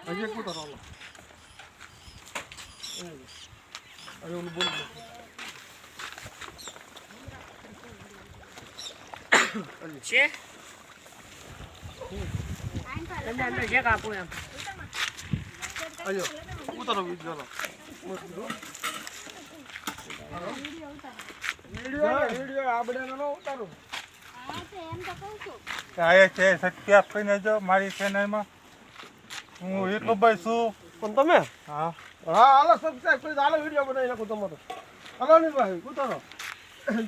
હજી એક ઉતારો હાલો. અરે ઓલું બોલ છે તમને અંદર જે કાપું એમ અયો ઉતારો વિડિયો હાલો. વિડિયો આપણે નો ઉતારો. આ છે સત્યાપ કરીને જો મારી ચેનલમાં હું યુટ્યુબર છું. પણ તમે હા હા હાલો સબસ્ક્રાઇબ કરી હાલો વિડિયો બનાવી નાખો તમારો. હાલો નીલભાઈ ઉતારો.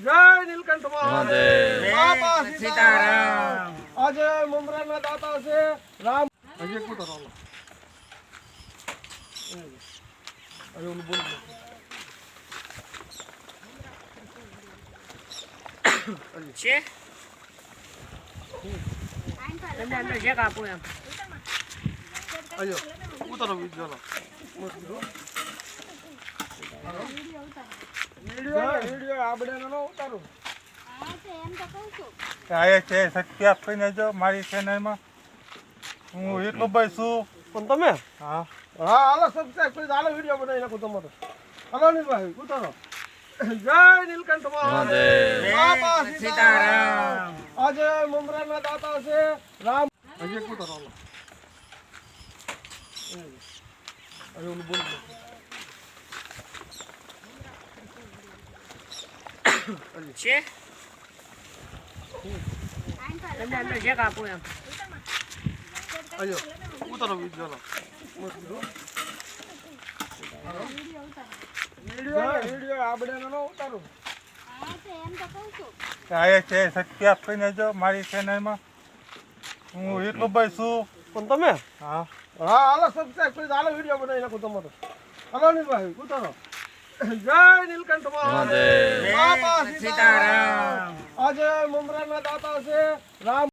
જય નીલકંઠ મહાદેવ. બાપા સીતારામ. આજે મમરાના દાતા છે રામ. હજી એક ઉતારો હાલો. અરે ઓલું બોલ છે તમને અંદર જે કાપું એમ અયો ઉતારો વિડિયો હાલો. વિડિયો આપણે નો ઉતારો. આ છે સત્યાપ કરીને જો મારી ચેનલમાં હું યુટ્યુબર છું. પણ તમે હા હા હાલો સબસ્ક્રાઇબ કરી હાલો વિડિયો બનાવી નાખો તમારો. હાલો નીલભાઈ ઉતારો. જય નીલકંઠ મહાદેવ. બાપા સીતારામ. આજે મમરાના દાતા છે રામ. હજી એક ઉતારો હાલો. અરે ઓલું બોલ છે તમને અંદર જે કાપું એમ અયો ઉતારો વિડિયો હાલો. વિડિયો આપણે નો ઉતારો. આ છે સત્યાપ કરીને જો મારી ચેનલમાં હું યુટ્યુબર છું. પણ તમે હા હા હાલો સબસ્ક્રાઇબ કરી હાલો વિડિયો બનાવી નાખો તમારો. હાલો નીલભાઈ ઉતારો. જય નીલકંઠ મહાદેવ. બાપા સીતારામ. આજે મમરાના દાતા છે રામ.